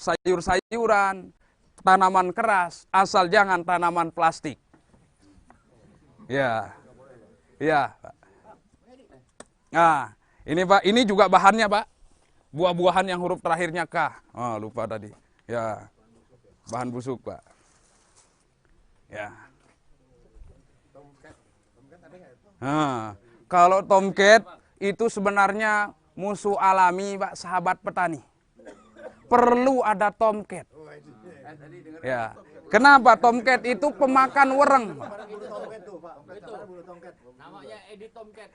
sayur-sayuran, tanaman keras, asal jangan tanaman plastik. Ya, ya, Pak. Nah, ini Pak, ini juga bahannya Pak. Buah-buahan yang huruf terakhirnya K. Oh, lupa tadi. Ya, bahan busuk Pak. Ya. Nah, kalau tomcat itu sebenarnya musuh alami Pak, sahabat petani. Perlu ada tomcat. Ya. Kenapa? Tomcat itu pemakan wereng. Namanya Edi Tomcat.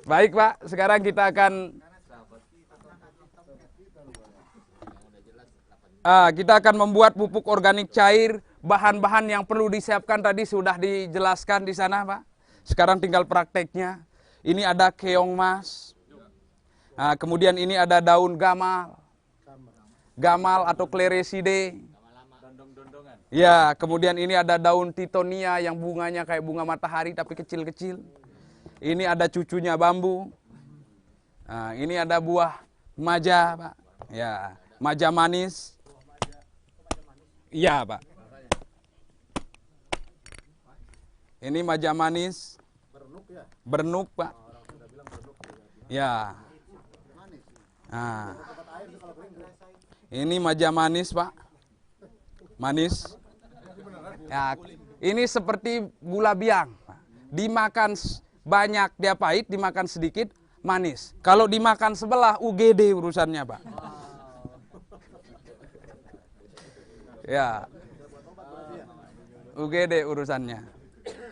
Baik Pak, sekarang kita akan membuat pupuk organik cair. Bahan-bahan yang perlu disiapkan tadi sudah dijelaskan di sana Pak. Sekarang tinggal prakteknya. Ini ada keong mas. Nah, kemudian ini ada daun gamal. Gamal atau Clerecidea. Ya, kemudian ini ada daun titonia yang bunganya kayak bunga matahari tapi kecil-kecil. Ini ada cucunya bambu. Nah, ini ada buah maja, Pak. Ya, maja manis. Iya, Pak. Ini maja manis. Bernuk, Pak. Ya. Nah. Ini maja manis, Pak. Manis. Ya, ini seperti gula biang, Pak. Dimakan banyak dia pahit, dimakan sedikit manis. Kalau dimakan sebelah UGD urusannya, Pak. Ya. UGD urusannya.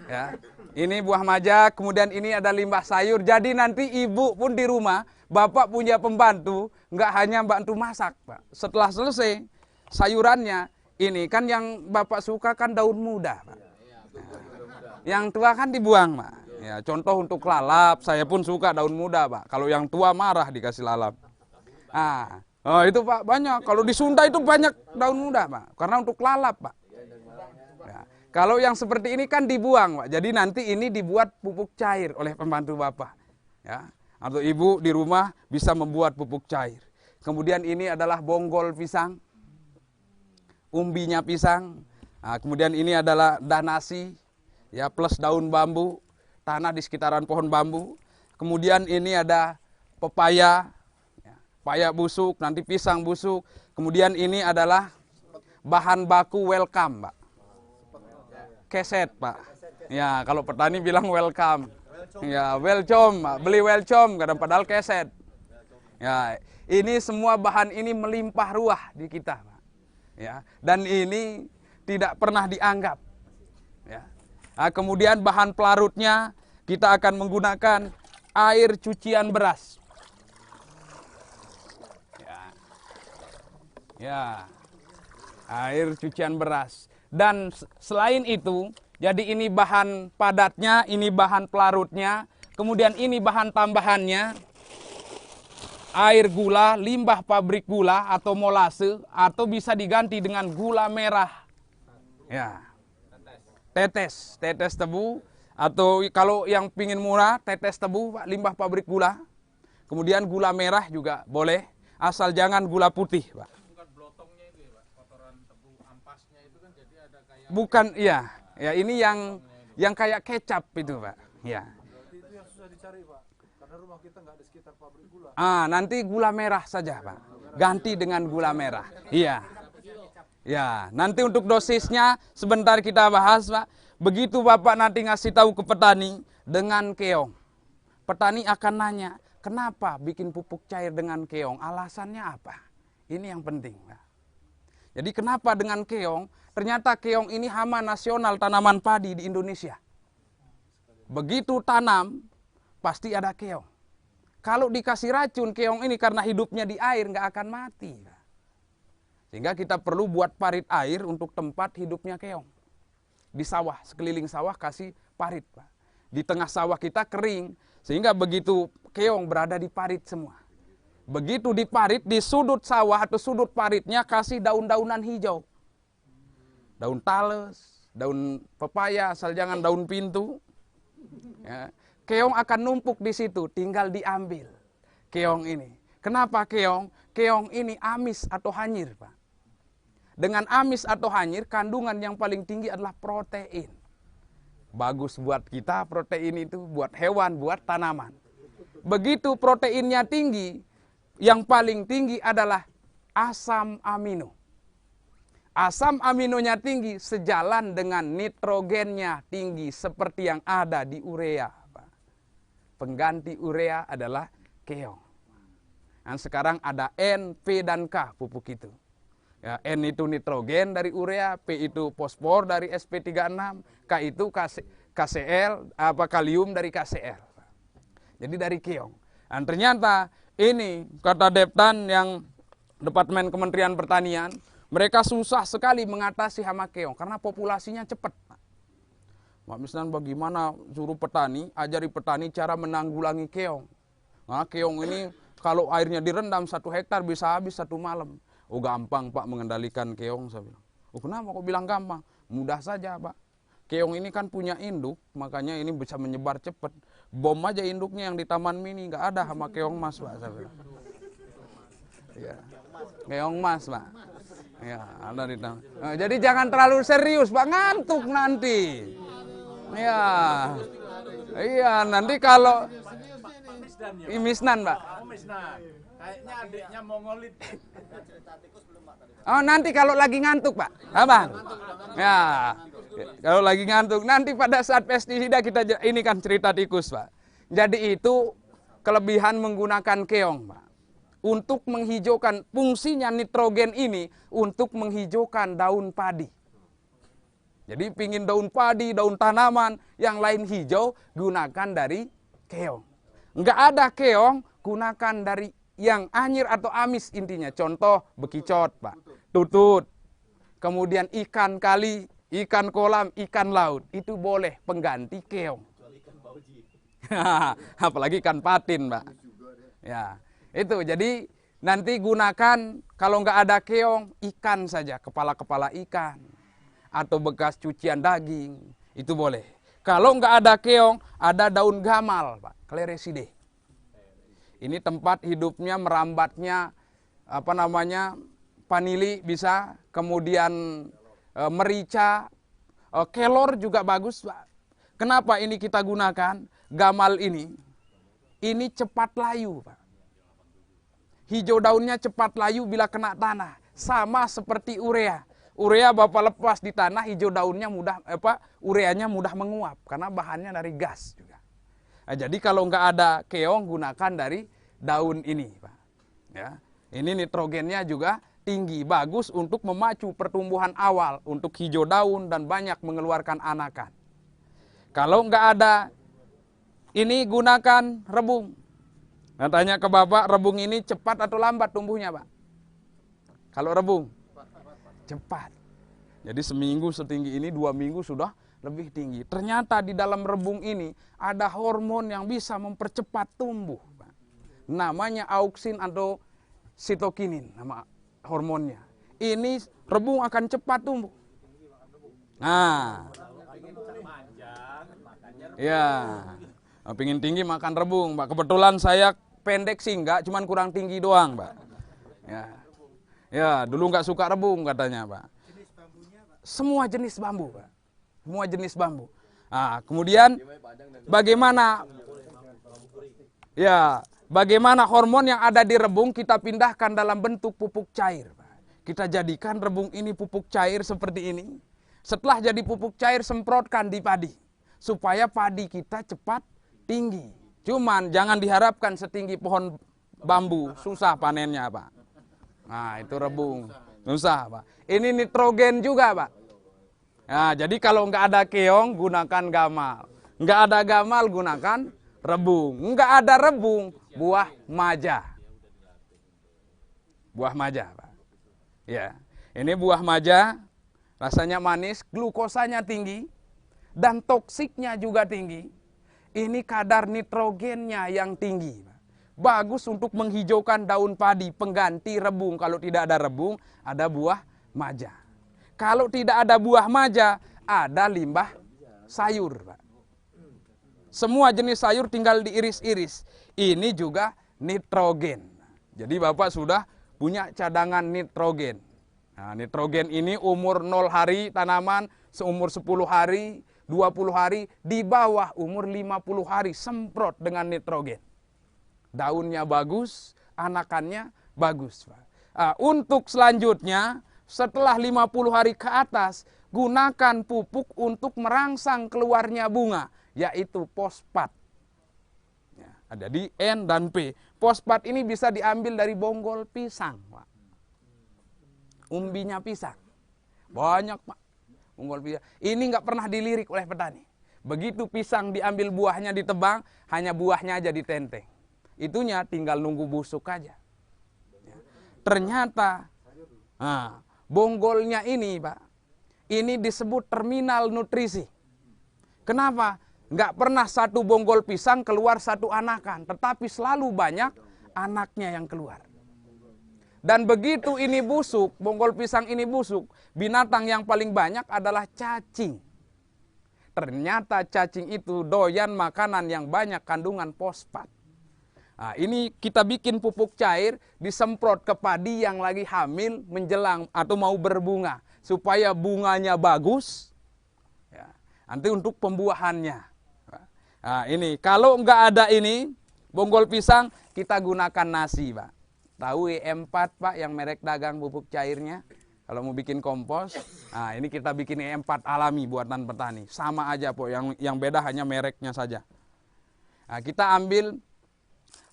Ya. Ini buah maja, kemudian ini ada limbah sayur. Jadi nanti ibu pun di rumah, bapak punya pembantu, nggak hanya bantu masak, Pak. Setelah selesai sayurannya, ini kan yang bapak suka kan daun muda, Pak. Yang tua kan dibuang, Pak. Ya, contoh untuk lalap, saya pun suka daun muda, Pak. Kalau yang tua marah dikasih lalap. Ah, oh itu Pak banyak. Kalau di Sunda itu banyak daun muda, Pak. Karena untuk lalap, Pak. Ya. Kalau yang seperti ini kan dibuang, Pak. Jadi nanti ini dibuat pupuk cair oleh pembantu bapak. Ya. Atau ibu di rumah bisa membuat pupuk cair. Kemudian ini adalah bonggol pisang, umbinya pisang. Nah, kemudian ini adalah danasi, ya plus daun bambu, tanah di sekitaran pohon bambu. Kemudian ini ada pepaya, ya, pepaya busuk, nanti pisang busuk. Kemudian ini adalah bahan baku welcome, Pak. Keset, Pak. Ya, kalau petani bilang welcome. Ya, welcome, Pak. Beli welcome, kadang padahal keset. Ya, ini semua bahan ini melimpah ruah di kita, Pak. Ya, dan ini tidak pernah dianggap. Ya. Nah, kemudian bahan pelarutnya kita akan menggunakan air cucian beras. Ya, ya, air cucian beras. Dan selain itu, jadi ini bahan padatnya, ini bahan pelarutnya, kemudian ini bahan tambahannya, air gula, limbah pabrik gula atau molase, atau bisa diganti dengan gula merah. Ya, tetes tebu, atau kalau yang pingin murah, tetes tebu, Pak, limbah pabrik gula. Kemudian gula merah juga boleh, asal jangan gula putih, Pak. Bukan, iya, ya ini yang kayak kecap itu, Pak. Ya. Itu yang susah dicari, Pak. Karena rumah kita nggak ada sekitar pabrik gula. Nanti gula merah saja, Pak. Ganti dengan gula merah. Iya. Ya, nanti untuk dosisnya sebentar kita bahas, Pak. Begitu Bapak nanti ngasih tahu ke petani dengan keong. Petani akan nanya, kenapa bikin pupuk cair dengan keong? Alasannya apa? Ini yang penting, Pak. Jadi kenapa dengan keong? Ternyata keong ini hama nasional tanaman padi di Indonesia. Begitu tanam, pasti ada keong. Kalau dikasih racun keong ini karena hidupnya di air nggak akan mati. Sehingga kita perlu buat parit air untuk tempat hidupnya keong. Di sawah, sekeliling sawah kasih parit, Pak. Di tengah sawah kita kering, sehingga begitu keong berada di parit semua. Begitu di parit, di sudut sawah atau sudut paritnya kasih daun-daunan hijau. Daun tales, daun pepaya, asal jangan daun pintu. Ya. Keong akan numpuk di situ, tinggal diambil keong ini. Kenapa keong? Keong ini amis atau hanyir, Pak. Dengan amis atau hanyir, kandungan yang paling tinggi adalah protein. Bagus buat kita protein itu, buat hewan, buat tanaman. Begitu proteinnya tinggi, yang paling tinggi adalah asam amino. Asam aminonya tinggi sejalan dengan nitrogennya tinggi seperti yang ada di urea. Pengganti urea adalah keong. Dan sekarang ada N, P, dan K pupuk itu. Ya, N itu nitrogen dari urea, P itu fosfor dari SP36, K itu KCl, kalium dari KCl. Jadi dari keong. Dan ternyata ini kata Deptan yang Departemen Kementerian Pertanian, mereka susah sekali mengatasi hama keong karena populasinya cepat. Pak Misnan bagaimana suruh petani, ajari petani cara menanggulangi keong. Nah, keong ini kalau airnya direndam 1 hektar bisa habis 1 malam. Oh gampang Pak mengendalikan keong, saya bilang. Oh kenapa kok bilang gampang? Mudah saja Pak. Keong ini kan punya induk, makanya ini bisa menyebar cepat. Bom aja induknya yang di Taman Mini, nggak ada sama keong mas Pak, saya bilang. Ya. Keong mas Pak. Ya, ada di Taman. Nah, jadi jangan terlalu serius Pak, ngantuk nanti. Ya, iya nanti kalau Misnan Pak. Kayaknya adiknya Mongolit. Oh nanti kalau lagi ngantuk Pak, abang. Ya, kalau lagi ngantuk nanti pada saat pestisida kita ini kan cerita tikus Pak. Jadi itu kelebihan menggunakan keong Pak. Untuk menghijaukan fungsinya nitrogen ini untuk menghijaukan daun padi. Jadi pingin daun padi, daun tanaman yang lain hijau gunakan dari keong. Enggak ada keong gunakan dari yang anyir atau amis intinya. Contoh bekicot Pak, tutut, kemudian ikan kali, ikan kolam, ikan laut. Itu boleh pengganti keong. Apalagi ikan patin Pak. Ya, itu jadi nanti gunakan kalau nggak ada keong, ikan saja, kepala-kepala ikan. Atau bekas cucian daging, itu boleh. Kalau nggak ada keong, ada daun gamal Pak, Cleresidea. Ini tempat hidupnya, merambatnya, vanili bisa, kemudian merica, kelor juga bagus Pak. Kenapa ini kita gunakan? Gamal ini cepat layu Pak. Hijau daunnya cepat layu bila kena tanah, sama seperti urea. Urea Bapak lepas di tanah, hijau daunnya ureanya mudah menguap, karena bahannya dari gas juga. Nah, jadi kalau nggak ada keong, gunakan dari daun ini Pak. Ya, ini nitrogennya juga tinggi, bagus untuk memacu pertumbuhan awal, untuk hijau daun dan banyak mengeluarkan anakan. Kalau nggak ada, ini gunakan rebung. Nah, tanya ke Bapak, rebung ini cepat atau lambat tumbuhnya Pak? Kalau rebung? Cepat. Jadi seminggu setinggi ini, 2 minggu sudah lebih tinggi. Ternyata di dalam rebung ini ada hormon yang bisa mempercepat tumbuh. Namanya auksin atau sitokinin, nama hormonnya. Ini rebung akan cepat tumbuh. Nah, ya, pingin tinggi makan rebung, Pak. Kebetulan saya pendek sih enggak, cuman kurang tinggi doang, Pak. Ya, dulu nggak suka rebung katanya, Pak. Semua jenis bambu, Pak. Semua jenis bambu. Nah, kemudian bagaimana? Ya, bagaimana hormon yang ada di rebung kita pindahkan dalam bentuk pupuk cair, Pak. Kita jadikan rebung ini pupuk cair seperti ini. Setelah jadi pupuk cair, semprotkan di padi supaya padi kita cepat tinggi. Cuman jangan diharapkan setinggi pohon bambu, susah panennya, Pak. Nah, itu rebung. Susah, Pak. Ini nitrogen juga, Pak. Nah, jadi kalau nggak ada keong, gunakan gamal. Nggak ada gamal, gunakan rebung. Nggak ada rebung, buah maja. Buah maja, Pak. Ya, ini buah maja, rasanya manis, glukosanya tinggi, dan toksiknya juga tinggi. Ini kadar nitrogennya yang tinggi, Pak. Bagus untuk menghijaukan daun padi, pengganti rebung. Kalau tidak ada rebung, ada buah maja. Kalau tidak ada buah maja, ada limbah sayur, Pak. Semua jenis sayur tinggal diiris-iris. Ini juga nitrogen. Jadi Bapak sudah punya cadangan nitrogen. Nah, nitrogen ini umur 0 hari tanaman, seumur 10 hari, 20 hari, di bawah umur 50 hari semprot dengan nitrogen. Daunnya bagus, anakannya bagus. Untuk selanjutnya, setelah 50 hari ke atas, gunakan pupuk untuk merangsang keluarnya bunga, yaitu fosfat. Ya, ada di N dan P. Fosfat ini bisa diambil dari bonggol pisang, Pak. Umbinya pisang. Banyak, Pak. Bonggol pisang. Ini nggak pernah dilirik oleh petani. Begitu pisang diambil buahnya ditebang, hanya buahnya aja ditenteng. Itunya tinggal nunggu busuk aja. Ya. Ternyata bonggolnya ini, Pak, ini disebut terminal nutrisi. Kenapa? Nggak pernah satu bonggol pisang keluar satu anakan, tetapi selalu banyak anaknya yang keluar. Dan begitu ini busuk, bonggol pisang ini busuk, binatang yang paling banyak adalah cacing. Ternyata cacing itu doyan makanan yang banyak kandungan fosfat. Nah, ini kita bikin pupuk cair, disemprot ke padi yang lagi hamil, menjelang atau mau berbunga. Supaya bunganya bagus, ya, nanti untuk pembuahannya. Nah, ini, kalau nggak ada ini, bonggol pisang, kita gunakan nasi, Pak. Tahu E4, Pak, yang merek dagang pupuk cairnya? Kalau mau bikin kompos, nah ini kita bikin E4 alami buatan petani. Sama aja, Pak, yang beda hanya mereknya saja. Nah, kita ambil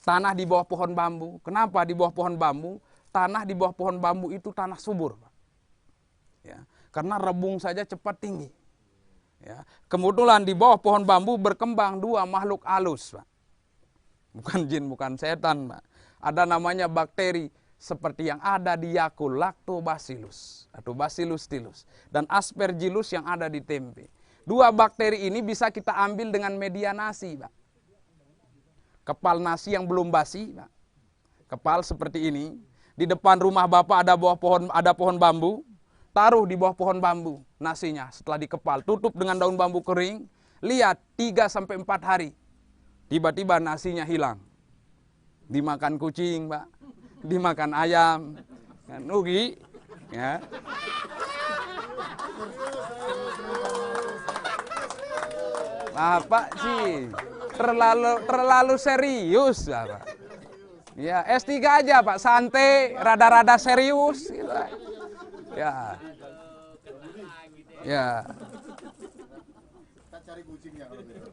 tanah di bawah pohon bambu. Kenapa di bawah pohon bambu? Tanah di bawah pohon bambu itu tanah subur, Pak. Ya, karena rebung saja cepat tinggi. Ya, kebetulan di bawah pohon bambu berkembang 2 makhluk halus, Pak. Bukan jin, bukan setan, Pak. Ada namanya bakteri seperti yang ada di Yakult, Lactobacillus atau Bacillus stylus, dan Aspergillus yang ada di tempe. 2 bakteri ini bisa kita ambil dengan media nasi, Pak. Kepal nasi yang belum basi, Pak. Kepal seperti ini. Di depan rumah Bapak ada pohon bambu. Taruh di bawah pohon bambu nasinya. Setelah dikepal, tutup dengan daun bambu kering. Lihat 3-4 hari. Tiba-tiba nasinya hilang. Dimakan kucing, Pak. Dimakan ayam. Nugi. Ya. Bapak sih terlalu serius, Pak. Ya, S3 aja, Pak. Santai, rada-rada serius gitu. Ya. Ya. Kita cari kucingnya kalau gitu.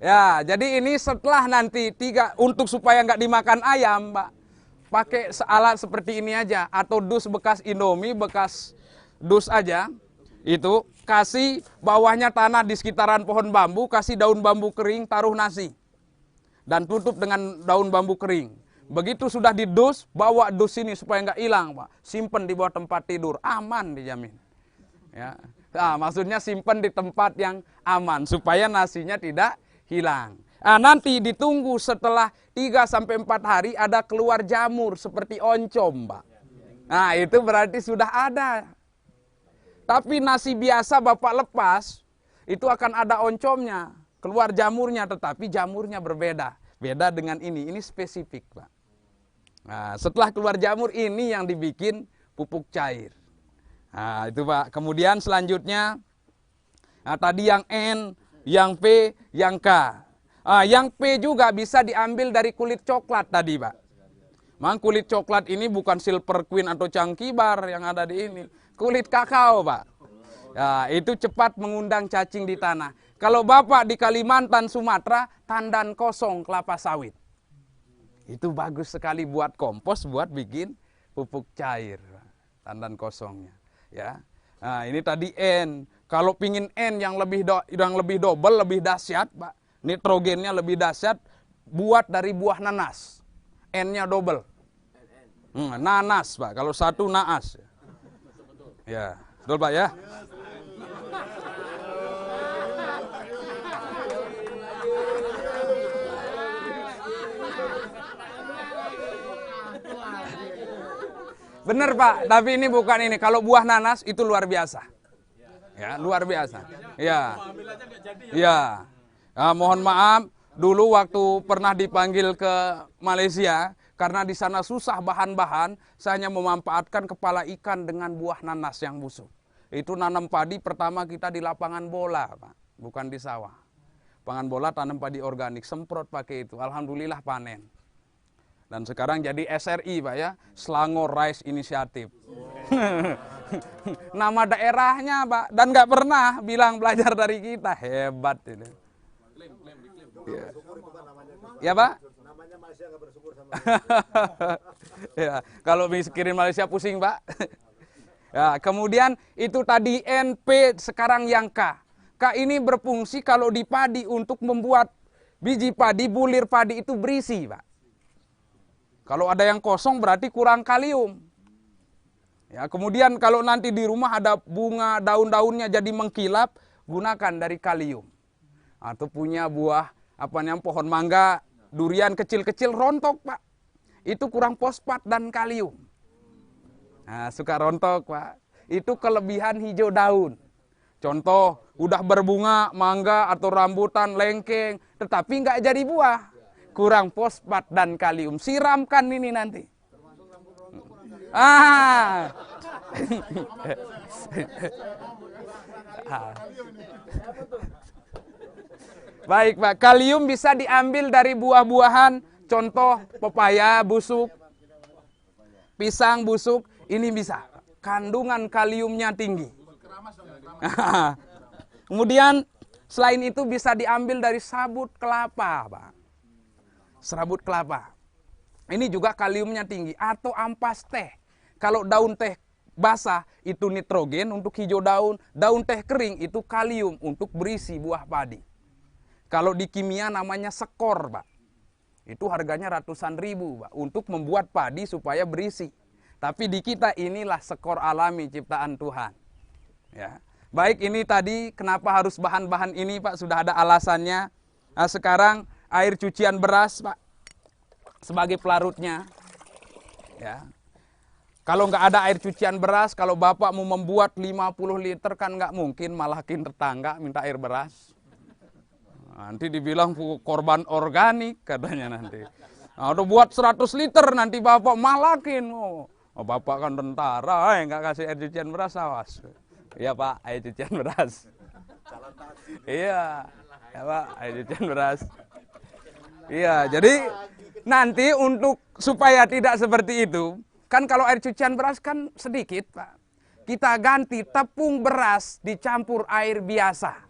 Ya, jadi ini setelah nanti untuk supaya nggak dimakan ayam, Pak, pakai alat seperti ini aja, atau dus bekas Indomie, bekas dus aja, itu kasih bawahnya tanah di sekitaran pohon bambu, kasih daun bambu kering, taruh nasi, dan tutup dengan daun bambu kering. Begitu sudah didus, bawa dus ini supaya nggak hilang, Pak, simpen di bawah tempat tidur, aman dijamin. Ya, nah, maksudnya simpen di tempat yang aman supaya nasinya tidak hilang. Nah, nanti ditunggu setelah 3-4 hari ada keluar jamur seperti oncom, Pak. Nah, itu berarti sudah ada. Tapi nasi biasa Bapak lepas, itu akan ada oncomnya, keluar jamurnya, tetapi jamurnya berbeda. Beda dengan ini spesifik, Pak. Nah, setelah keluar jamur ini yang dibikin pupuk cair. Nah, itu, Pak. Kemudian selanjutnya, nah, tadi yang N, yang P, yang K. Yang P juga bisa diambil dari kulit coklat tadi, Pak. Memang kulit coklat ini bukan Silver Queen atau Cangkibar yang ada di ini. Kulit kakao, Pak. Ya, itu cepat mengundang cacing di tanah. Kalau Bapak di Kalimantan, Sumatera, tandan kosong kelapa sawit. Itu bagus sekali buat kompos, buat bikin pupuk cair. Tandan kosongnya. Ya. Nah, ini tadi N. Kalau pingin N yang lebih double, lebih dahsyat, Pak, nitrogennya lebih dahsyat, buat dari buah nanas. N-nya double. Nanas, Pak. Kalau satu naas. Ya, betul, Pak, ya. Bener, Pak, tapi ini bukan ini. Kalau buah nanas itu luar biasa. Ya, luar biasa. Ya. Ya. Nah, mohon maaf, Dulu waktu pernah dipanggil ke Malaysia, karena di sana susah bahan-bahan, saya hanya memanfaatkan kepala ikan dengan buah nanas yang busuk. Itu nanam padi pertama kita di lapangan bola, Pak, bukan di sawah. Lapangan bola tanam padi organik, semprot pakai itu. Alhamdulillah panen. Dan sekarang jadi SRI, Pak ya, Selangor Rice Initiative. Nama daerahnya, Pak, dan nggak pernah bilang belajar dari kita, hebat itu. Ya, ya Pak? Namanya Malaysia nggak bersyukur sama. Ya, kalau mikirin Malaysia pusing, Pak. Ya, kemudian itu tadi NP, sekarang yang K. K ini berfungsi kalau di padi untuk membuat biji padi, bulir padi itu berisi, Pak. Kalau ada yang kosong berarti kurang kalium. Ya, kemudian kalau nanti di rumah ada bunga, daun-daunnya jadi mengkilap, gunakan dari kalium. Atau punya buah, pohon mangga, durian kecil-kecil rontok, Pak. Itu kurang fosfat dan kalium. Nah, suka rontok, Pak. Itu kelebihan hijau daun. Contoh, udah berbunga, mangga atau rambutan, lengkeng, tetapi nggak jadi buah. Kurang fosfat dan kalium. Siramkan ini nanti. Ah. Baik, Pak. Kalium bisa diambil dari buah-buahan. Contoh, pepaya busuk, pisang busuk. Ini bisa. Kandungan kaliumnya tinggi. Kemudian, selain itu bisa diambil dari sabut kelapa, Pak. Serabut kelapa. Ini juga kaliumnya tinggi. Atau ampas teh. Kalau daun teh basah itu nitrogen untuk hijau daun. Daun teh kering itu kalium untuk berisi buah padi. Kalau di kimia namanya sekor, Pak. Itu harganya ratusan ribu, Pak. Untuk membuat padi supaya berisi. Tapi di kita inilah skor alami ciptaan Tuhan. Ya. Baik, ini tadi kenapa harus bahan-bahan ini, Pak, sudah ada alasannya. Nah, sekarang air cucian beras, Pak, sebagai pelarutnya. Ya. Kalau nggak ada air cucian beras, kalau Bapak mau membuat 50 liter kan nggak mungkin malakin tetangga minta air beras. Nanti dibilang korban organik katanya nanti. Nah, udah buat 100 liter nanti Bapak malakin. Oh, Bapak kan tentara, nggak kasih air cucian beras, awas. Iya, Pak, air cucian beras. Iya, ya, Pak, air cucian beras. Iya, jadi nanti untuk supaya tidak seperti itu, kan kalau air cucian beras kan sedikit, Pak. Kita ganti tepung beras dicampur air biasa.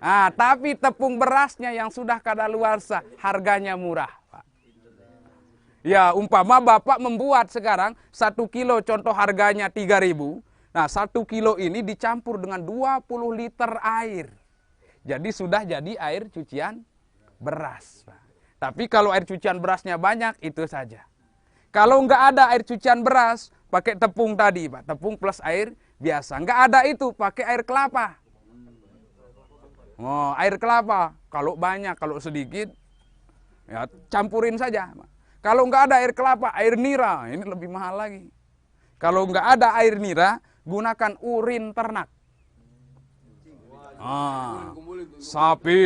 Nah, tapi tepung berasnya yang sudah kadaluarsa harganya murah, Pak. Ya, umpama Bapak membuat sekarang 1 kilo, contoh harganya 3.000. Nah, 1 kilo ini dicampur dengan 20 liter air. Jadi sudah jadi air cucian beras, Pak. Tapi kalau air cucian berasnya banyak, itu saja. Kalau nggak ada air cucian beras, pakai tepung tadi, Pak. Tepung plus air biasa. Nggak ada itu, pakai air kelapa. Oh, air kelapa. Kalau banyak, kalau sedikit, ya campurin saja, Pak. Kalau nggak ada air kelapa, air nira, ini lebih mahal lagi. Kalau nggak ada air nira, gunakan urin ternak. Sapi.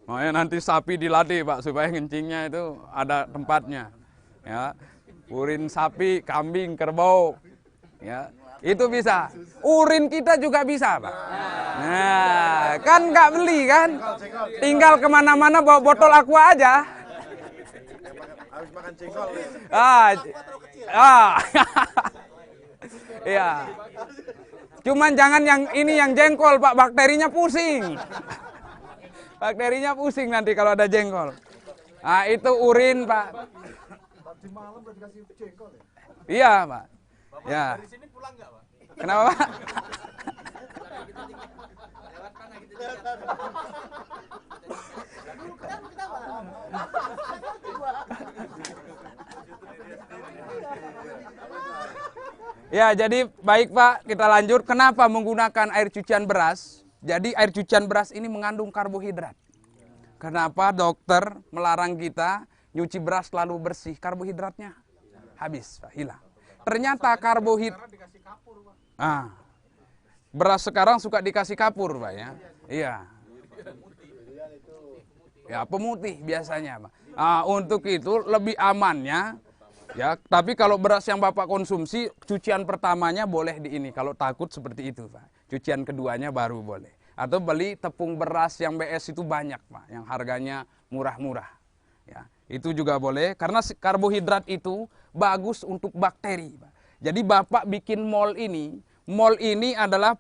Makanya nanti sapi dilatih, Pak, supaya ngencingnya itu ada tempatnya. Ya, urin sapi, kambing, kerbau. Ya, itu bisa. Urin kita juga bisa, Pak. Nah, kan nggak beli kan? Tinggal kemana-mana bawa botol aqua aja. Habis makan cengkol. Iya. Cuman jangan yang ini yang jengkol, Pak, bakterinya pusing. Bakterinya pusing nanti kalau ada jengkol. Nah, itu urin, Pak. Tadi malam udah dikasih jengkol ya? Iya, Pak. Ya. Dari sini pulang nggak, Pak? Kenapa, Pak? Lewat mana gitu? Ya, jadi baik, Pak, kita lanjut. Kenapa menggunakan air cucian beras? Jadi air cucian beras ini mengandung karbohidrat. Kenapa dokter melarang kita nyuci beras selalu bersih? Karbohidratnya habis, Pak, hilang. Ternyata karbohidrat beras sekarang suka dikasih kapur, Pak, ya. Iya. Ya, pemutih biasanya, Pak. Untuk itu lebih amannya, ya. Tapi kalau beras yang Bapak konsumsi, cucian pertamanya boleh di ini. Kalau takut seperti itu, Pak. Cucian keduanya baru boleh. Atau beli tepung beras yang BS itu banyak, Pak. Yang harganya murah-murah. Ya, itu juga boleh. Karena karbohidrat itu bagus untuk bakteri, Pak. Jadi Bapak bikin mol ini adalah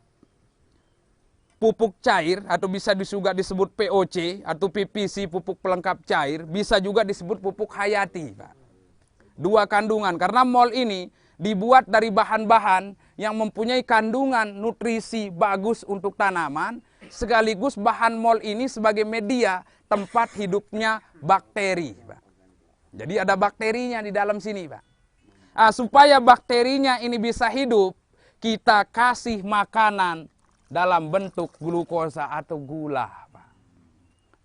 pupuk cair atau bisa juga disebut POC atau PPC, pupuk pelengkap cair, bisa juga disebut pupuk hayati, Pak. Dua kandungan, karena mol ini dibuat dari bahan-bahan yang mempunyai kandungan nutrisi bagus untuk tanaman, sekaligus bahan mol ini sebagai media tempat hidupnya bakteri, Pak. Jadi ada bakterinya di dalam sini, Pak. Supaya bakterinya ini bisa hidup, kita kasih makanan dalam bentuk glukosa atau gula, Pak.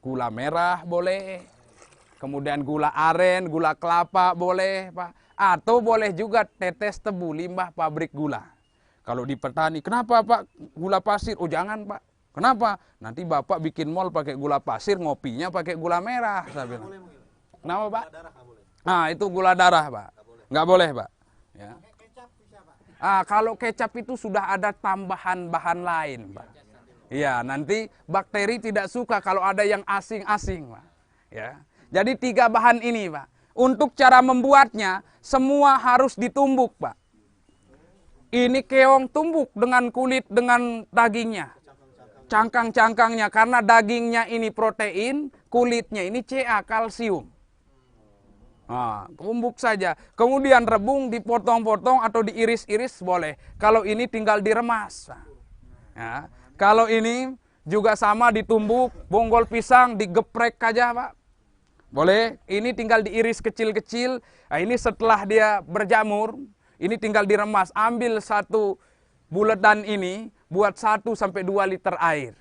Gula merah boleh, kemudian gula aren, gula kelapa boleh, Pak. Atau boleh juga tetes tebu limbah pabrik gula. Kalau di petani, kenapa Pak gula pasir? Oh jangan Pak. Kenapa? Nanti Bapak bikin mol pakai gula pasir, ngopinya pakai gula merah. Saya bilang. Kenapa Pak? Itu gula darah Pak. Nggak boleh Pak. Ya. Kalau kecap itu sudah ada tambahan bahan lain, Pak. Ya, nanti bakteri tidak suka kalau ada yang asing-asing, Pak. Ya. Jadi 3 bahan ini, Pak. Untuk cara membuatnya, semua harus ditumbuk, Pak. Ini keong tumbuk dengan kulit, dengan dagingnya. Cangkang-cangkangnya, karena dagingnya ini protein, kulitnya ini Ca, kalsium. Tumbuk saja. Kemudian rebung, dipotong-potong atau diiris-iris boleh. Kalau ini tinggal diremas. Ya. Kalau ini juga sama ditumbuk, bonggol pisang digeprek aja Pak. Boleh. Ini tinggal diiris kecil-kecil. Ini setelah dia berjamur, ini tinggal diremas. Ambil 1 buletan ini, buat 1 sampai 2 liter air.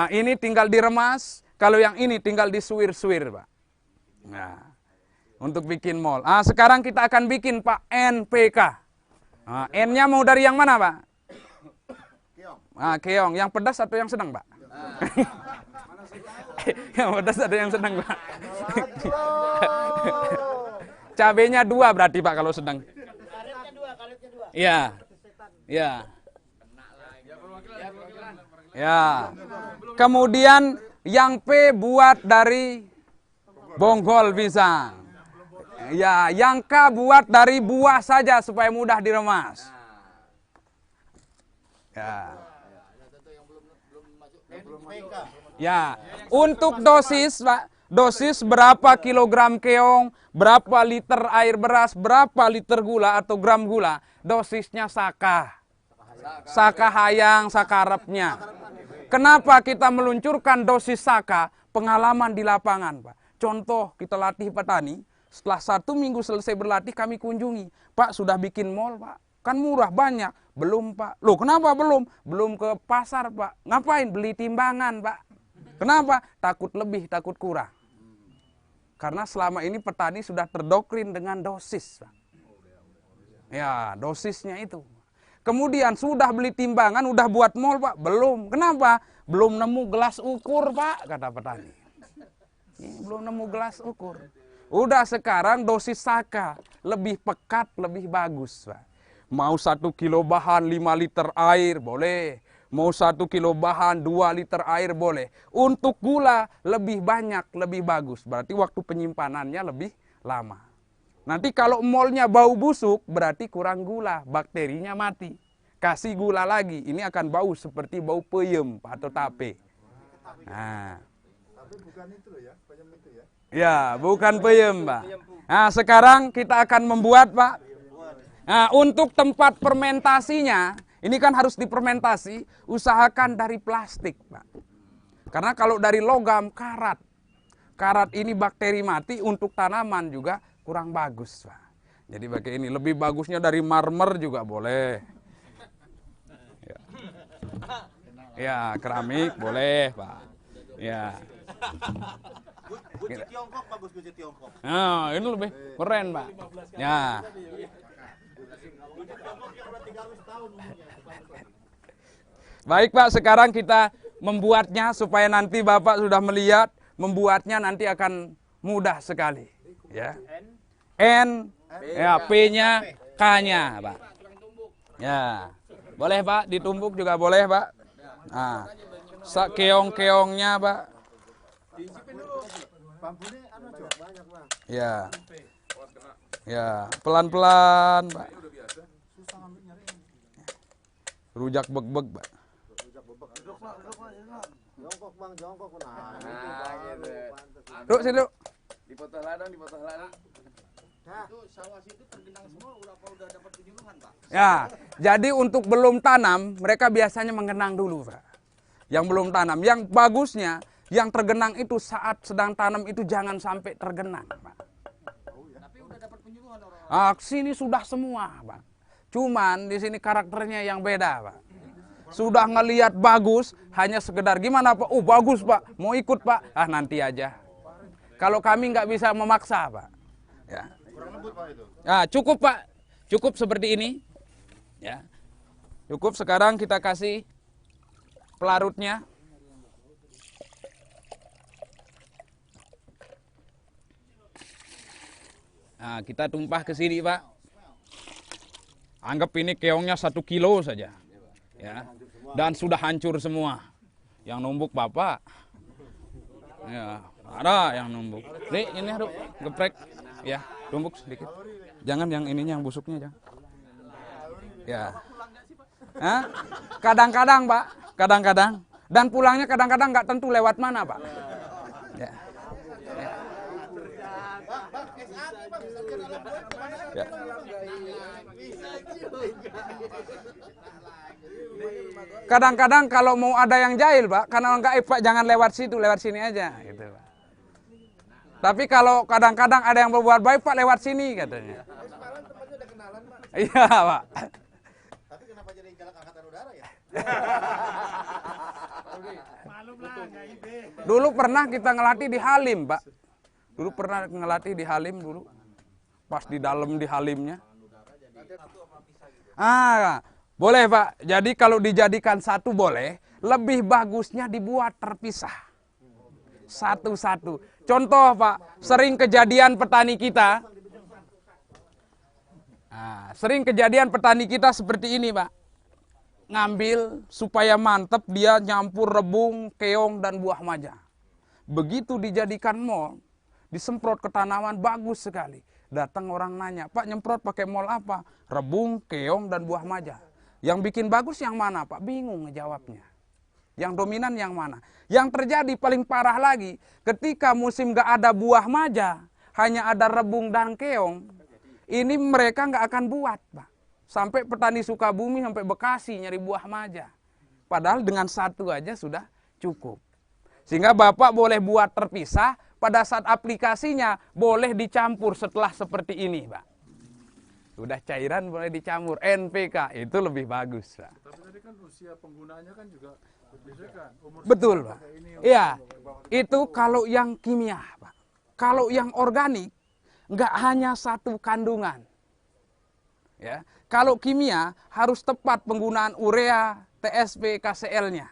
Ini tinggal diremas. Kalau yang ini tinggal disuir-suir Pak. Nah. Untuk bikin mol. Sekarang kita akan bikin Pak NPK. N-nya mau dari yang mana Pak? Keong. Yang pedas atau yang sedang Pak? Yang pedas atau yang sedang Pak? Cabenya 2 berarti Pak kalau sedang. Karetnya 2. Iya. Iya. Ya. Kemudian yang P buat dari bonggol pisang. Ya, yang K buat dari buah saja supaya mudah diremas. Ya. Ya, untuk dosis, Pak, dosis berapa kilogram keong, berapa liter air beras, berapa liter gula atau gram gula, dosisnya saka. Saka hayang, sakarepnya. Kenapa kita meluncurkan dosis saka? Pengalaman di lapangan, Pak. Contoh, kita latih petani. Setelah 1 minggu selesai berlatih kami kunjungi. Pak sudah bikin mol Pak. Kan murah banyak. Belum Pak. Loh kenapa belum? Belum ke pasar Pak. Ngapain? Beli timbangan Pak. Kenapa? Takut lebih, takut kurang. Karena selama ini petani sudah terdoktrin dengan dosis Pak. Ya dosisnya itu. Kemudian sudah beli timbangan, udah buat mol Pak. Belum. Kenapa? Belum nemu gelas ukur Pak. Kata petani. Belum nemu gelas ukur. Udah sekarang dosis saka lebih pekat, lebih bagus. Pak. Mau 1 kilo bahan 5 liter air boleh. Mau 1 kilo bahan 2 liter air boleh. Untuk gula lebih banyak, lebih bagus. Berarti waktu penyimpanannya lebih lama. Nanti kalau molnya bau busuk berarti kurang gula, bakterinya mati. Kasih gula lagi, ini akan bau seperti bau peyem atau tape. Tapi bukan itu loh ya, peyem itu ya. Ya, bukan peyem, Pak. Sekarang kita akan membuat, Pak. Untuk tempat fermentasinya, ini kan harus difermentasi, usahakan dari plastik, Pak. Karena kalau dari logam, karat. Karat ini bakteri mati, untuk tanaman juga kurang bagus, Pak. Jadi pakai ini, lebih bagusnya dari marmer juga boleh. Ya, keramik boleh, Pak. Ya. Guci Tiongkok bagus, guci Tiongkok. Ini lebih keren, Pak. Ya. Baik, Pak, sekarang kita membuatnya supaya nanti Bapak sudah melihat membuatnya nanti akan mudah sekali. Ya. N, ya, P-nya, K-nya, Pak. Ya, boleh Pak, ditumbuk juga boleh Pak. Nah, keong-keongnya Pak. Bambunya banyak bang. Ya, ya, pelan-pelan Pak. Rujak beg-beg Pak. Jongkok bang, jongkok. Nah, gitu. Duk, sini duk. Dipotong ladang. Itu sawah situ tergenang semua udah dapat penyuluhan, Pak. Ya, jadi untuk belum tanam, mereka biasanya mengenang dulu, Pak. Yang belum tanam. Yang bagusnya, yang tergenang itu saat sedang tanam itu jangan sampai tergenang, Pak. Tapi udah dapat penyuluhan orang. Ah, sini sudah semua, Pak. Cuman di sini karakternya yang beda, Pak. Sudah ngelihat bagus, hanya sekedar gimana, Pak? Oh, bagus, Pak. Mau ikut, Pak? Ah, nanti aja. Kalau kami nggak bisa memaksa, Pak. Ya. kurang lembut pak itu. Nah, cukup Pak, cukup seperti ini, ya, cukup. Sekarang kita kasih pelarutnya. Nah, kita tumpah ke sini Pak. Anggap ini keongnya 1 kilo saja, ya, dan sudah hancur semua. Yang numbuk Bapak, ya, ada yang numbuk. Nih, ini harus geprek, ya. Tumbuk sedikit. Jangan yang ininya, yang busuknya jangan. Ya. Hah? Kadang-kadang, Pak. Kadang-kadang. Dan pulangnya kadang-kadang nggak tentu lewat mana, Pak. Ya. Ya. Ya. Kadang-kadang kalau mau ada yang jahil, Pak, karena nggak, Pak, jangan lewat situ, lewat sini aja, gitu, Pak. Tapi kalau kadang-kadang ada yang berbuat baik, Pak, lewat sini katanya. Iya, Pak. Tapi kenapa jadi galak angkatan udara ya? Dulu pernah kita ngelatih di Halim, Pak. Dulu pernah ngelatih di Halim dulu. Pas di dalam di Halimnya. Ah, boleh, Pak. Jadi kalau dijadikan satu boleh, lebih bagusnya dibuat terpisah. Satu-satu. Contoh Pak, sering kejadian petani kita. Nah, sering kejadian petani kita seperti ini Pak. Ngambil supaya mantep dia nyampur rebung, keong dan buah maja. Begitu dijadikan mol, disemprot ke tanaman bagus sekali. Datang orang nanya, Pak nyemprot pakai mol apa? Rebung, keong dan buah maja. Yang bikin bagus yang mana Pak? Bingung ngejawabnya. Yang dominan yang mana? Yang terjadi paling parah lagi, ketika musim gak ada buah maja, hanya ada rebung dan keong, ini mereka gak akan buat, Pak. Sampai petani Sukabumi, sampai Bekasi nyari buah maja. Padahal dengan satu aja sudah cukup. Sehingga Bapak boleh buat terpisah, pada saat aplikasinya boleh dicampur setelah seperti ini, Pak. Sudah cairan boleh dicampur, NPK, itu lebih bagus, Pak. Tapi tadi kan usia penggunaannya kan juga berbeda kan. Umur Betul, sekian Pak. pakai ini, Iya, umur itu kalau yang kimia, Pak. Kalau yang organik, nggak hanya satu kandungan. Ya, kalau kimia harus tepat penggunaan urea, TSP, KCL-nya.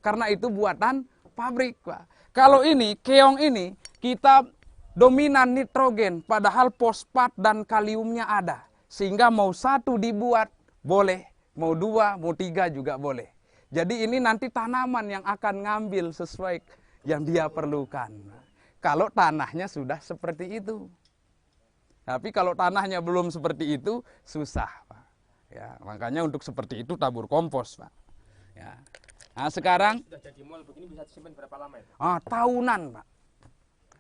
Karena itu buatan pabrik, Pak. Kalau ini, keong ini, kita dominan nitrogen, padahal fosfat dan kaliumnya ada. Sehingga mau satu dibuat, boleh. Mau 2, mau 3 juga boleh. Jadi ini nanti tanaman yang akan ngambil sesuai yang dia perlukan. Kalau tanahnya sudah seperti itu. Tapi kalau tanahnya belum seperti itu, susah, Pak. Ya, makanya untuk seperti itu tabur kompos, Pak. Ya. Nah, sekarang Sudah jadi mall begini bisa disimpan berapa lama itu? tahunan, Pak.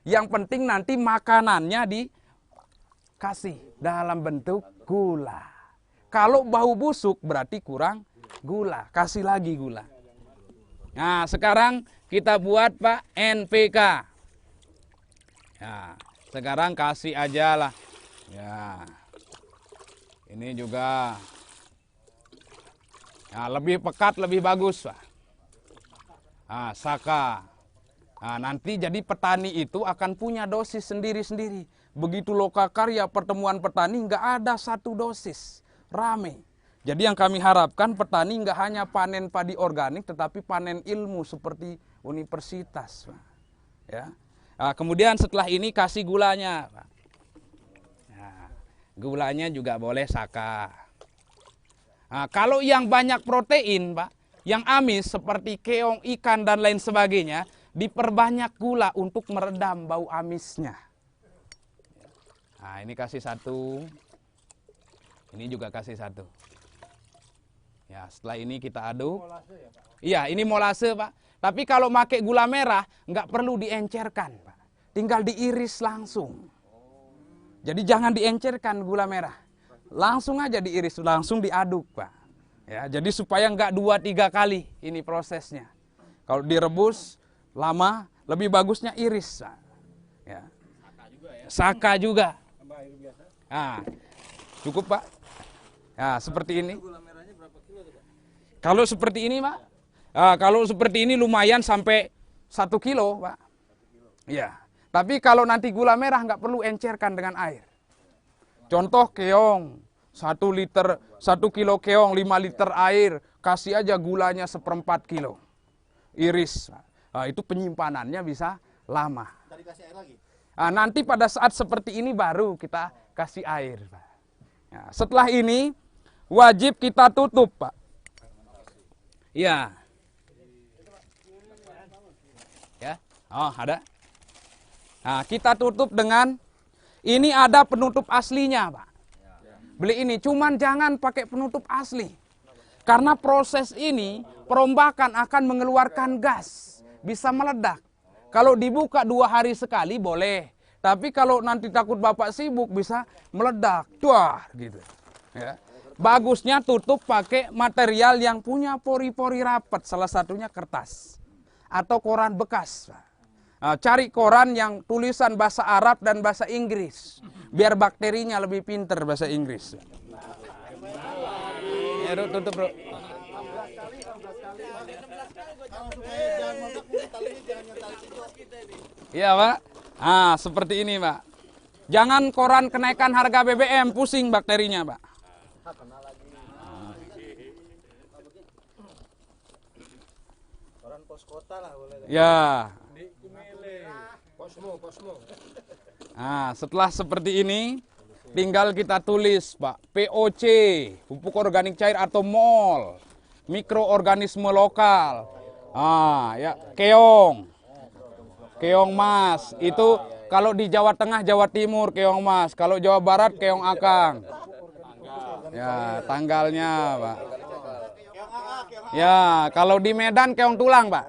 Yang penting nanti makanannya dikasih dalam bentuk gula. Kalau bau busuk berarti kurang gula, kasih lagi gula. Nah, sekarang kita buat Pak NPK. Ya, sekarang kasih aja lah. Ya. Ini juga. Ya, lebih pekat lebih bagus, Pak. Nah, Saka. Nah, nanti jadi petani itu akan punya dosis sendiri-sendiri. Begitu Lokakarya pertemuan petani nggak ada satu dosis, rame. Jadi yang kami harapkan petani nggak hanya panen padi organik, tetapi panen ilmu seperti universitas, Pak. Ya, Nah, kemudian setelah ini kasih gulanya, Pak. Nah, gulanya juga boleh saka. Nah, kalau yang banyak protein, Pak, yang amis seperti keong, ikan, dan lain sebagainya, diperbanyak gula untuk meredam bau amisnya. Nah, ini kasih satu. Ini juga kasih satu. Ya, setelah ini kita aduk. Iya, ini molase, Pak. Tapi kalau pakai gula merah, nggak perlu diencerkan, Pak. Tinggal diiris langsung. Jadi jangan diencerkan gula merah. Langsung aja diiris, langsung diaduk, Pak. Ya, jadi supaya nggak 2-3 kali ini prosesnya. Kalau direbus lama, lebih bagusnya iris, Pak. Ya. Saka juga. Nah, cukup, Pak. Nah, seperti ini. Kalau seperti ini, Pak. Kalau seperti ini lumayan sampai 1 kilo, Pak. Ya. Tapi kalau nanti gula merah nggak perlu encerkan dengan air. Contoh keong, 1 liter, 1 kilo keong, 5 liter air, kasih aja gulanya 1/4 kilo. Iris. Nah, itu penyimpanannya bisa lama. Tadi kasih air lagi. Nah, nanti pada saat seperti ini baru kita kasih air, Pak. Ya, setelah ini wajib kita tutup, Pak. Ya. Ya. Oh, ada. Nah, kita tutup dengan ini ada penutup aslinya, Pak. Beli ini, cuman jangan pakai penutup asli. Karena proses ini perombakan akan mengeluarkan gas, bisa meledak. Kalau dibuka 2 hari sekali boleh. Tapi kalau nanti takut Bapak sibuk bisa meledak. Wah, gitu. Ya. Bagusnya tutup pakai material yang punya pori-pori rapat, salah satunya kertas atau koran bekas. Nah, cari koran yang tulisan bahasa Arab dan bahasa Inggris, biar bakterinya lebih pinter bahasa Inggris. Ya, Bro, tutup, Bro. Iya, Pak. Ah, seperti ini, Pak. Jangan koran kenaikan harga BBM, pusing bakterinya, Pak. Koran pos kota lah boleh. Ya. Posmo. Nah, setelah seperti ini, tinggal kita tulis, Pak. POC, pupuk organik cair atau MOL, mikroorganisme lokal. Ah, ya, keong mas. Itu kalau di Jawa Tengah, Jawa Timur, keong mas. Kalau Jawa Barat, keong akang. Ya, tanggalnya, Pak. Ya, kalau di Medan, keong tulang, Pak.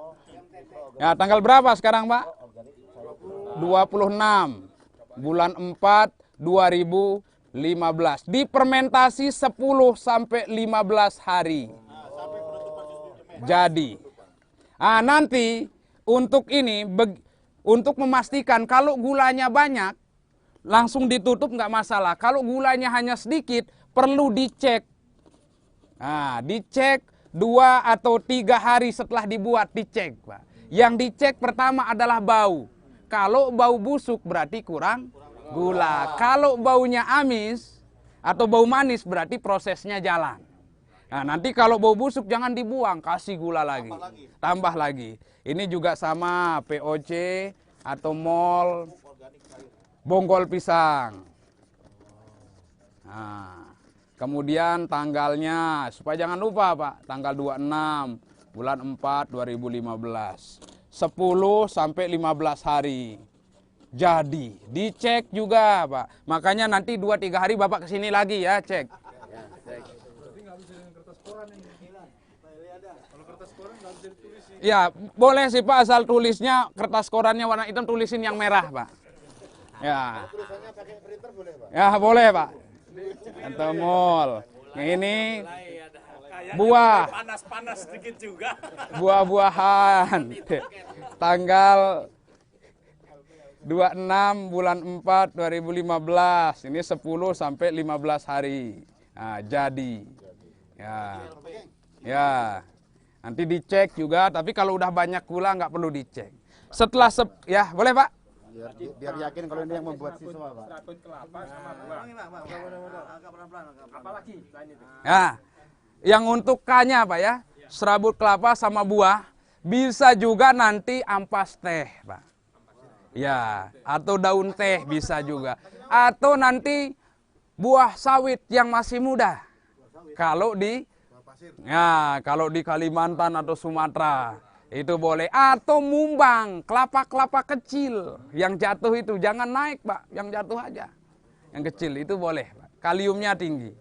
Ya, tanggal berapa sekarang, Pak? 26 bulan 4 2015. Difermentasi 10 sampai 15 hari. Jadi. Ah, nanti untuk ini untuk memastikan kalau gulanya banyak langsung ditutup nggak masalah. Kalau gulanya hanya sedikit perlu dicek. Nah, dicek 2 atau 3 hari setelah dibuat dicek, Pak. Yang dicek pertama adalah bau. Kalau bau busuk berarti kurang gula. Kalau baunya amis atau bau manis berarti prosesnya jalan. Nah, nanti kalau bau busuk jangan dibuang, kasih gula lagi. Tambah lagi. Ini juga sama POC atau MOL bonggol pisang. Nah, kemudian tanggalnya supaya jangan lupa, Pak. Tanggal 26 bulan 4 2015. 10 sampai 15 hari. Jadi, dicek juga, Pak. Makanya nanti 2-3 hari Bapak kesini lagi ya, cek. Berarti nggak bisa dengan kertas koran ini. Kalau kertas koran nggak bisa ditulis sih. Ya, boleh sih, Pak, asal tulisnya kertas korannya warna hitam, tulisin yang merah, Pak. Ya. Tulisannya pakai printer boleh, Pak? Ya, boleh, Pak. Atau MOL. Ini buah. Panas-panas sedikit juga. Buah-buahan. Tanggal 26 bulan 4 2015. Ini 10 sampai 15 hari. Nah, jadi. Ya. Ya. Nanti dicek juga, tapi kalau udah banyak gula nggak perlu dicek. Setelah ya, boleh, Pak? Biar yakin kalau ini yang membuat siswa, Pak. Serabut kelapa sama buah. Apalagi selain itu? Ya. Yang untuk K-nya, Pak, ya. Serabut kelapa sama buah. Bisa juga nanti ampas teh, Pak. Ya, atau daun teh bisa juga. Atau nanti buah sawit yang masih muda. Kalau di Kalimantan atau Sumatera itu boleh. Atau mumbang, kelapa-kelapa kecil yang jatuh itu jangan naik, Pak, yang jatuh aja. Yang kecil itu boleh, Pak. Kaliumnya tinggi.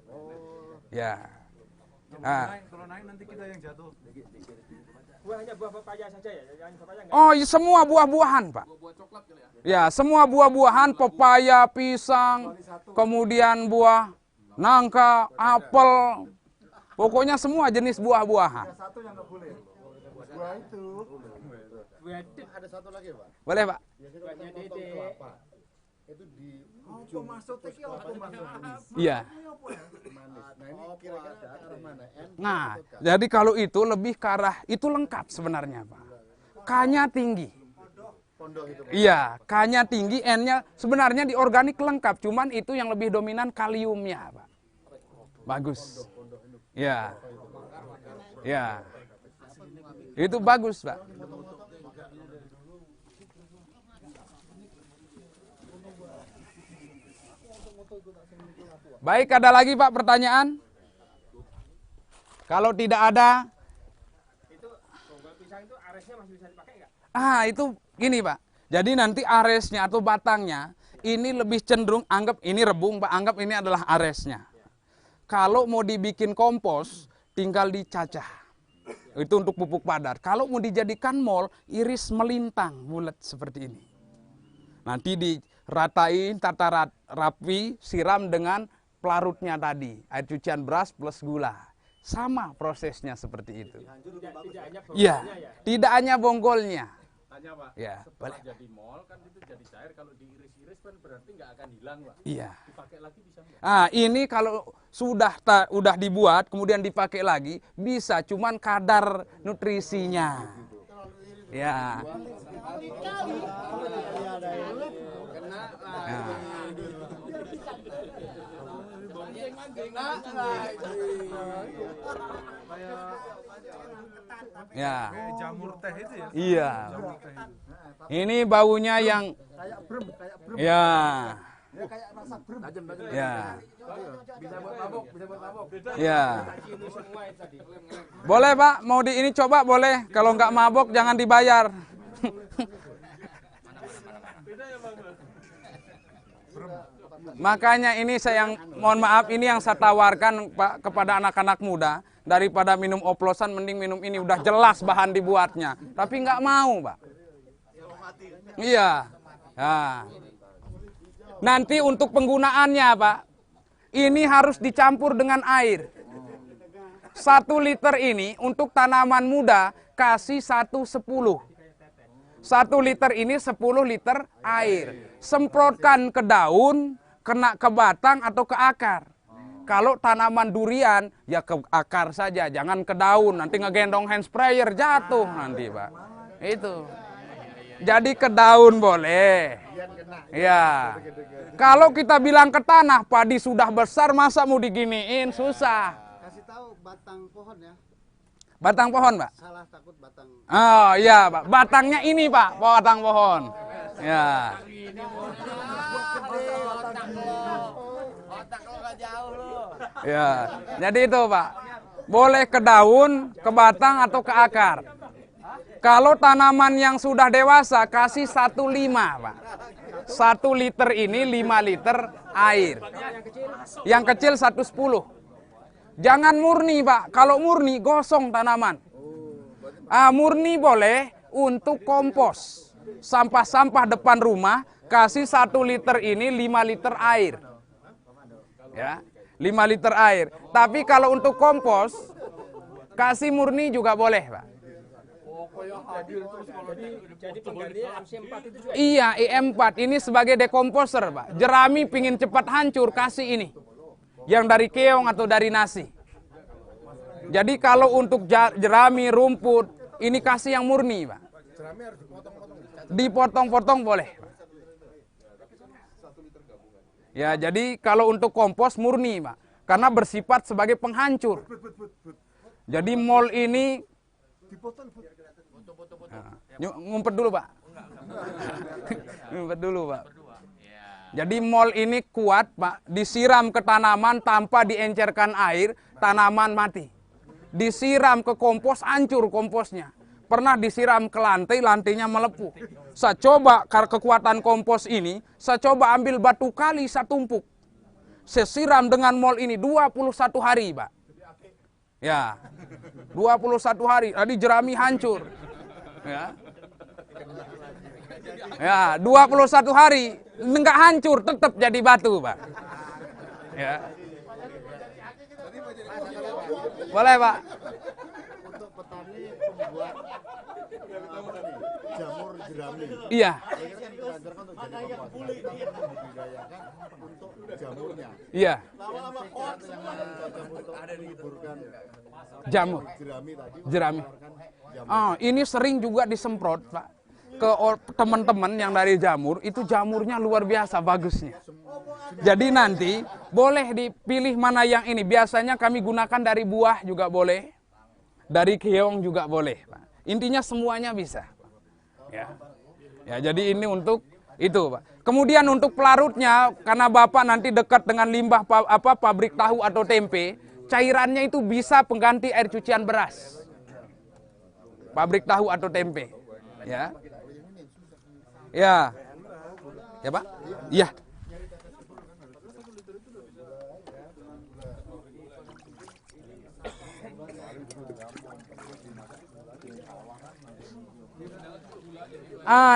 Ya. Kalau naik nanti kita yang jatuh. Buahnya buah pepaya saja ya? Yang pepaya enggak? Oh, semua buah-buahan, Pak. Ya, semua buah-buahan, pepaya, pisang, kemudian buah nangka, apel. Pokoknya semua jenis buah-buahan. Satu yang nggak boleh. Buah itu. Ada satu lagi, Pak. Boleh, Pak? Biasanya kalau kita potong kelapa, itu di ujung maksudnya pucuk kelapa itu manis. Iya. Manis. Nah ini kira-kira ke arah mana? N Nah, atau K? jadi kalau itu lebih ke arah, itu lengkap sebenarnya, Pak. K-nya tinggi. Pondok itu. Iya, K-nya tinggi, N-nya sebenarnya di organik lengkap, cuman itu yang lebih dominan kaliumnya, Pak. Bagus. Ya. Ya. Itu bagus, Pak. Baik, ada lagi, Pak, pertanyaan? Kalau tidak ada, Itu bonggol pisang itu aresnya masih bisa dipakai nggak? itu gini, Pak. Jadi nanti aresnya atau batangnya ini lebih cenderung, anggap ini rebung, Pak, anggap ini adalah aresnya. Kalau mau dibikin kompos, tinggal dicacah. Itu untuk pupuk padat. Kalau mau dijadikan mol, iris melintang, bulat seperti ini. Nanti diratain, tata rapi, siram dengan pelarutnya tadi. Air cucian beras plus gula. Sama prosesnya seperti itu. Tidak hanya Iya, bonggolnya ya? tidak hanya bonggolnya. Tanya Pak, Ya, setelah boleh. jadi mol kan itu jadi cair, kalau diiris-iris kan berarti nggak akan hilang Pak. Iya. Dipakai lagi bisa nggak? Ini kalau udah dibuat kemudian dipakai lagi bisa, cuman kadar nutrisinya. Ya. Ya. Kayak jamur teh itu ya. Iya. Jamur teh itu. Ini baunya yang Kayak brem. ya. Ya kayak rasa brem. Ya. Bisa buat mabuk, bisa buat mabuk. Ya. Ini semua itu tadi. Boleh, Pak, mau di ini coba boleh. Kalau nggak mabok jangan dibayar. Makanya ini mohon maaf, ini yang saya tawarkan, Pak, kepada anak-anak muda, daripada minum oplosan mending minum ini, udah jelas bahan dibuatnya. Tapi nggak mau, Pak. Iya. Nah. Nanti untuk penggunaannya, Pak, ini harus dicampur dengan air. 1 liter ini untuk tanaman muda kasih 1/10. 1 liter ini 10 liter air. Semprotkan ke daun, kena ke batang atau ke akar. Kalau tanaman durian, ya ke akar saja, jangan ke daun. Nanti ngegendong hand sprayer, jatuh nanti, Pak. Itu. Jadi ke daun boleh. Ya. Kalau kita bilang ke tanah, padi sudah besar, masa mau diginiin, susah. Kasih tahu batang pohon ya. Batang pohon, Pak. Salah takut batang. Oh iya, Pak. Batangnya ini, Pak, batang pohon. Ya. Otak lo gak jauh lo. Ya. Jadi itu, Pak. Boleh ke daun, ke batang atau ke akar. Kalau tanaman yang sudah dewasa kasih 1/5, Pak. 1 liter ini 5 liter air. Yang kecil 1/10. Jangan murni, Pak. Kalau murni gosong tanaman. Murni boleh untuk kompos. Sampah-sampah depan rumah kasih 1 liter ini 5 liter air. Ya, 5 liter air. Tapi kalau untuk kompos kasih murni juga boleh, Pak. Jadi penggantinya MC4 itu juga. Iya, IM4 ini sebagai dekomposer, Pak. Jerami pingin cepat hancur, kasih ini. Yang dari keong atau dari nasi. Jadi kalau untuk jerami, rumput, ini kasih yang murni, Pak. Dipotong-potong boleh, Pak. Ya, jadi kalau untuk kompos murni, Pak. Karena bersifat sebagai penghancur. Jadi mol ini ngumpet dulu, Pak. Ngumpet dulu, Pak. Jadi mol ini kuat, Pak. Disiram ke tanaman tanpa diencerkan air, tanaman mati. Disiram ke kompos, hancur komposnya. Pernah disiram ke lantai, lantainya melepuh. Saya coba kekuatan kompos ini, saya coba ambil batu kali, saya tumpuk. Saya siram dengan mol ini 21 hari, Pak. Ya, 21 hari, tadi jerami hancur. Ya, 21 hari, enggak hancur, tetap jadi batu, Pak. Ya. Boleh, Pak. Untuk petani pembuat jamur jerami. Iya. Ini kan diajarkan untuk jadi pembuat, tapi membudidayakan untuk jamurnya. Iya. Lama-lama yang menanam untuk menyuburkan Jamur. jerami tadi. Jerami. Jamur. Ini sering juga disemprot, Pak. Ke teman-teman yang dari jamur, itu jamurnya luar biasa bagusnya. Jadi nanti boleh dipilih mana yang ini. Biasanya kami gunakan dari buah juga boleh. Dari keong juga boleh, Pak. Intinya semuanya bisa. Ya. Ya, jadi ini untuk itu, Pak. Kemudian untuk pelarutnya, karena Bapak nanti dekat dengan limbah pabrik tahu atau tempe, cairannya itu bisa pengganti air cucian beras. Pabrik tahu atau tempe. Ya. Ya. Ya, Pak? Iya.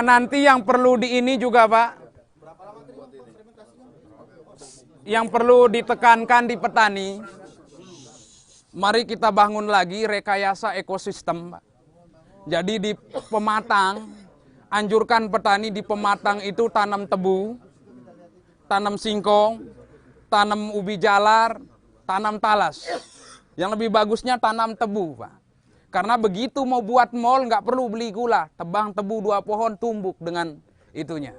Nanti yang perlu di ini juga, Pak. Yang perlu ditekankan di petani, mari kita bangun lagi rekayasa ekosistem, Pak. Jadi di pematang, anjurkan petani di pematang itu tanam tebu, tanam singkong, tanam ubi jalar, tanam talas. Yang lebih bagusnya tanam tebu, Pak. Karena begitu mau buat mall nggak perlu beli gula, tebang tebu 2 pohon tumbuk dengan itunya.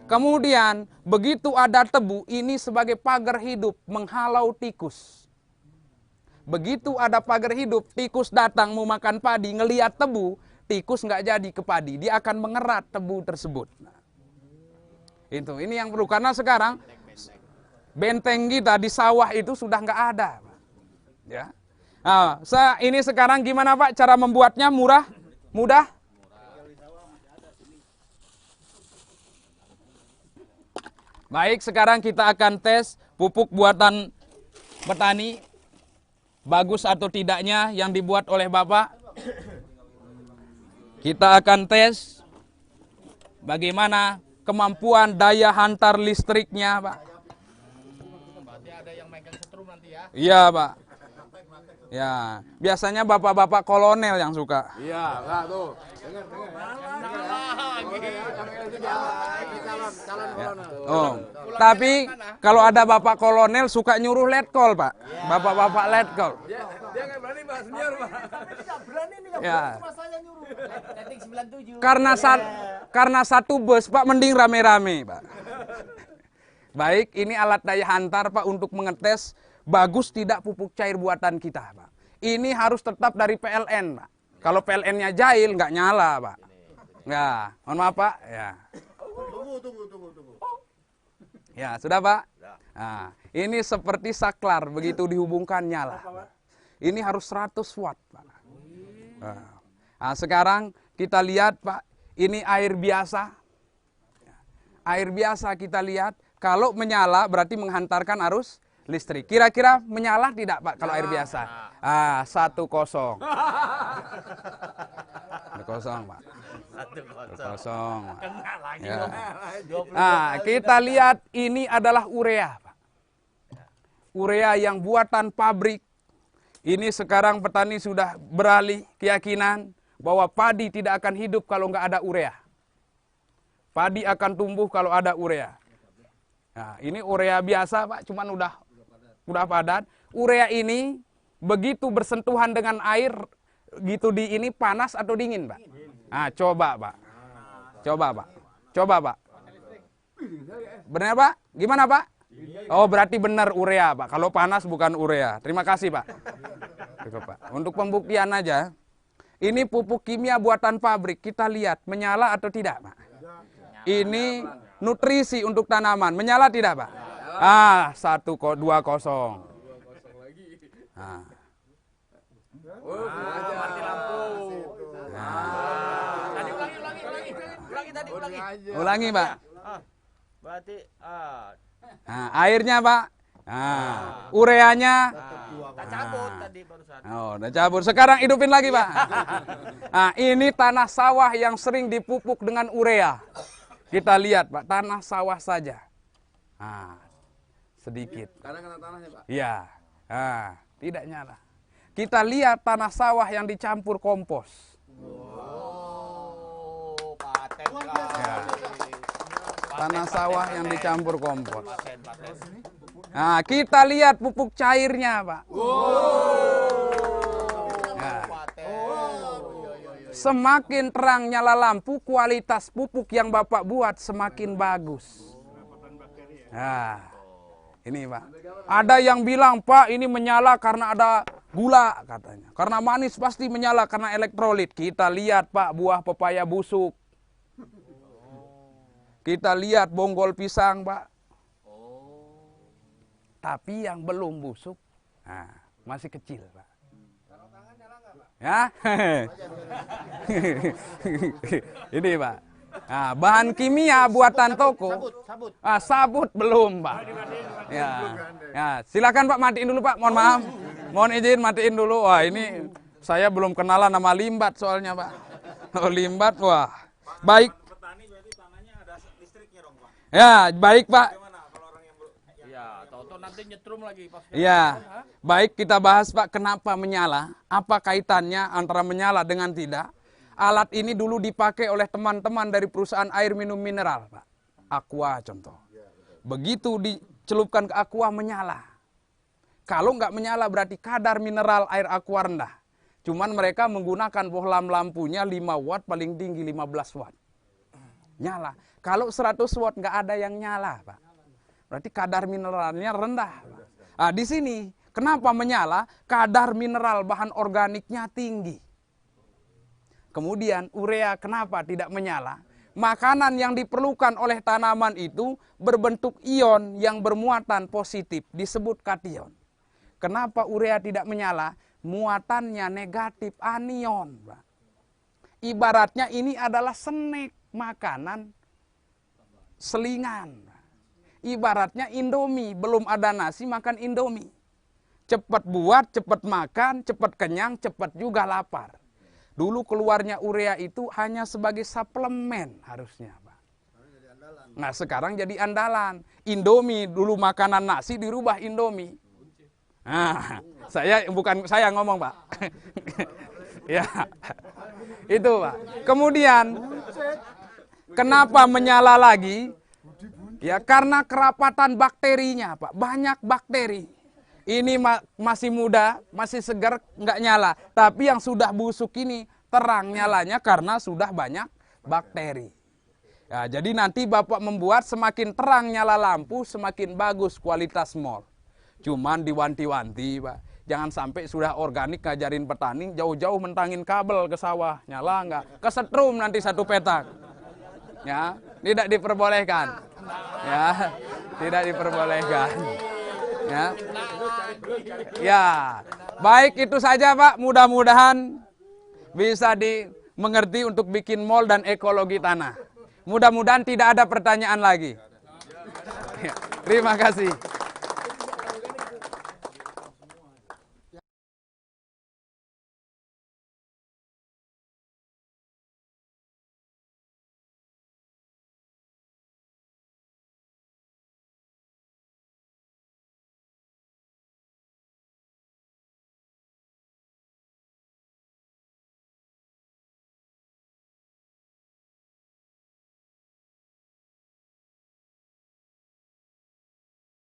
Kemudian begitu ada tebu, ini sebagai pagar hidup menghalau tikus. Begitu ada pagar hidup, tikus datang mau makan padi, ngelihat tebu, tikus nggak jadi ke padi, dia akan mengerat tebu tersebut. Nah, itu, ini yang perlu, karena sekarang benteng kita di sawah itu sudah nggak ada, Pak. Ya. Nah, ini sekarang gimana, Pak, cara membuatnya? Murah? Mudah? Baik, sekarang kita akan tes pupuk buatan petani. Bagus atau tidaknya yang dibuat oleh Bapak. Kita akan tes bagaimana kemampuan daya hantar listriknya, Pak. Berarti ada yang megang setrum nanti ya. Iya, Pak. Ya, biasanya bapak-bapak kolonel yang suka. Iya, enggak tuh. Dengar. Oh, tapi kalau ada bapak kolonel suka nyuruh letkol, Pak. Bapak-bapak letkol. Dia enggak berani, Pak, senior, Pak. Ya. Saya nyuruh. Setting 97. Karena satu bus, Pak, mending rame-rame, Pak. Baik, ini alat daya hantar, Pak, untuk mengetes bagus tidak pupuk cair buatan kita, Pak. Ini harus tetap dari PLN, Pak. Kalau PLN-nya jahil, nggak nyala, Pak. Ya, mohon maaf, Pak. Ya. Tunggu. Ya, sudah, Pak? Nah, ini seperti saklar, begitu dihubungkan nyala. Ini harus 100 watt, Pak. Nah, sekarang kita lihat, Pak, ini air biasa. Air biasa kita lihat, kalau menyala berarti menghantarkan arus listrik. Kira-kira menyala tidak, Pak, kalau air biasa? 1-0. 1-0, Pak. 1-0, Pak. Ya. Nah, kita lihat ini adalah urea, Pak. Urea yang buatan pabrik. Ini sekarang petani sudah beralih keyakinan bahwa padi tidak akan hidup kalau nggak ada urea. Padi akan tumbuh kalau ada urea. Nah, ini urea biasa, Pak, cuman udah padat. Urea ini begitu bersentuhan dengan air, gitu di ini panas atau dingin, Pak? Nah, coba, Pak. Coba, Pak. Benar, Pak? Gimana, Pak? Oh, berarti benar urea, Pak. Kalau panas bukan urea. Terima kasih, Pak. Cukup, Pak. Untuk pembuktian aja, Ini pupuk kimia buatan pabrik. Kita lihat menyala atau tidak, Pak? Ini nutrisi untuk tanaman. Menyala tidak, Pak? 2-0. Nah. Mati lampu. Tadi ulangi. Ulangi, Pak. Berarti Nah, airnya, Pak. Ureanya. tak cabut tadi barusan. Udah cabut. Sekarang hidupin lagi, Pak. Nah, ini tanah sawah yang sering dipupuk dengan urea. Kita lihat, Pak, tanah sawah saja. Sedikit. Karena kena tanahnya, Pak. Iya. Tidak nyala. Kita lihat tanah sawah yang dicampur kompos. Paten Tanah sawah yang dicampur kompos. Nah, kita lihat pupuk cairnya, Pak. Nah, semakin terang nyala lampu, kualitas pupuk yang Bapak buat semakin bagus. Nah, ini, Pak. Ada yang bilang, Pak, ini menyala karena ada gula, katanya. Karena manis pasti menyala karena elektrolit. Kita lihat, Pak, buah pepaya busuk. Kita lihat bonggol pisang, Pak. Tapi yang belum busuk, masih kecil, Pak. Ya, ini, Pak. Bahan kimia buatan toko. Sabut belum, Pak. Ya, silakan, Pak, matiin dulu, Pak. Mohon maaf. Mohon izin matiin dulu. Wah, ini saya belum kenalan nama limbat soalnya, Pak. Limbat, wah. Baik. Petani berarti tanahnya ada listriknya dong, Pak. Ya, baik, Pak. Nanti nyetrum lagi pas. Iya, baik, kita bahas, Pak, kenapa menyala, apa kaitannya antara menyala dengan tidak. Alat ini dulu dipakai oleh teman-teman dari perusahaan air minum mineral, Pak. Aqua contoh. Begitu dicelupkan ke aqua menyala. Kalau nggak menyala berarti kadar mineral air aqua rendah. Cuman mereka menggunakan bohlam lampunya 5 watt, paling tinggi 15 watt. Nyala. Kalau 100 watt nggak ada yang nyala, Pak. Berarti kadar mineralnya rendah. Di sini, kenapa menyala? Kadar mineral bahan organiknya tinggi. Kemudian urea kenapa tidak menyala? Makanan yang diperlukan oleh tanaman itu berbentuk ion yang bermuatan positif, disebut kation. Kenapa urea tidak menyala? Muatannya negatif, anion. Ibaratnya ini adalah snack, makanan selingan. Ibaratnya Indomie, belum ada nasi makan Indomie. Cepat buat, cepat makan, cepat kenyang, cepat juga lapar. Dulu keluarnya urea itu hanya sebagai suplemen harusnya, Pak. Nah, sekarang jadi andalan. Indomie dulu makanan nasi dirubah Indomie. Nah, bukan saya ngomong, Pak. Ya. Itu, Pak. Kemudian kenapa menyala lagi? Ya, karena kerapatan bakterinya, Pak. Banyak bakteri. Ini masih muda, masih segar, nggak nyala. Tapi yang sudah busuk ini terang nyalanya karena sudah banyak bakteri. Ya, jadi nanti Bapak membuat semakin terang nyala lampu, semakin bagus kualitas mol. Cuman diwanti-wanti, Pak. Jangan sampai sudah organik ngajarin petani, jauh-jauh mentangin kabel ke sawah. Nyala nggak? Kesetrum nanti satu petak. Ya, tidak diperbolehkan. Ya, tidak diperbolehkan. Ya, baik, itu saja, Pak. Mudah-mudahan bisa dimengerti untuk bikin mall dan ekologi tanah. Mudah-mudahan tidak ada pertanyaan lagi. Terima kasih.